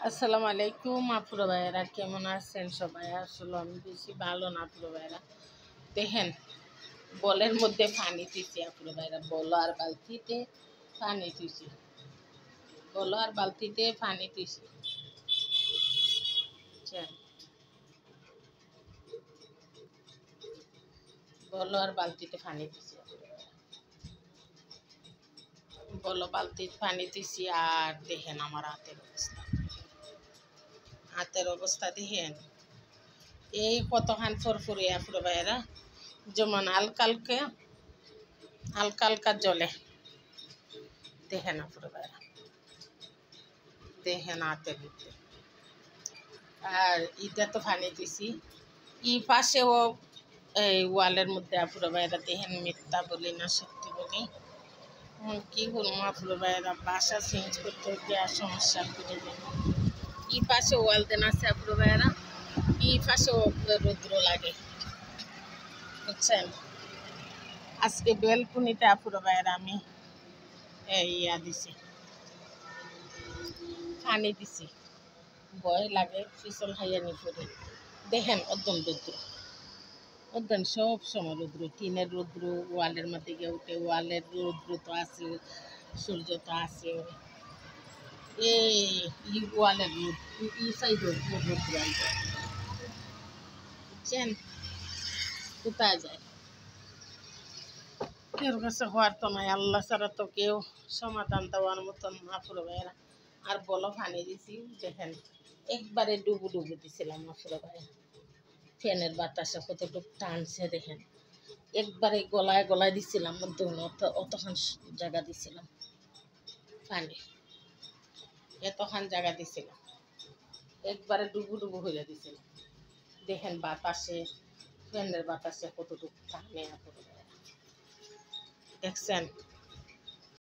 আসসালামু আলাইকুম আপুরা ভাইয়েরা, কেমন আছেন সবাই? আসলে আমি বেশি ভালো না আপুরা ভাইয়েরা। দেখেন, বলের মধ্যে পানি দিছি আপুরা ভাইয়েরা, বল আর বালতিতে পানি দিছি, বল আর বালতিতে পানি দিছি। বল আর বালতিতে পানি দিছি, বল বালতিতে পানি দিছি। আর দেখেন আমার হাতের অবস্থা দেখেন, এই কতখান ফরফরে আপুরা ভাইয়েরা, যেমন হালকা হালকা জলে। দেখেন আপুরা ভাইয়েরা, দেখেন হাতের মধ্যে। আর এটা তো পানি দিছি, ই পাশেও এই ওয়ালের মধ্যে আপুরা ভাইয়েরা। দেখেন, মিথ্যা বলি না সত্যি বলি। কি করবো আপুরা ভাইয়েরা, বাসা চেঞ্জ করতে হতে আর সমস্যা করে যাবে। ই পাশে ওয়াল দেন আছে আপুরা ভাইয়েরা, ই পাশেও রৌদ্র লাগে, বুঝছেন। আজকে বেলকুনিতে আপুরা ভাইয়েরা আমি ইয়া দিছি, পানি দিছি। ভয় লাগে পিছল খাইয়া নি পড়ে। দেখেন একদম রৌদ্র, একদম সব সময় রৌদ্র, টিনের রৌদ্র, ওয়ালের মধ্যে গিয়ে উঠে ওয়ালের রৌদ্র তো আছে, সূর্য তো আছে। এই ওয়ালের রোদ, এই সাইড রৌদ্র আসবে, বুঝছেন। কোথায় যায় কেউ কাছে হওয়ার তো নাই, আল্লাহ ছাড়া তো কেউ সমাধান দেওয়ার মতন আপুরা ভাইয়েরা। আর বলো পানি দিছি, দেখেন একবারে ডুবু দিছিলাম আপুরা ভাইয়া। ফ্যানের বাতাসে কতটুকু টানছে দেখেন, একবারে গলায় দিছিলাম, অতখান জায়গা দিছিলাম পানি, এতখান জায়গা দিছিলাম, একবারে ডুবু হইয়া দিছিলাম। দেখেন বাতাসে, ফ্যানের বাতাসে কতটুকু টানে, দেখছেন।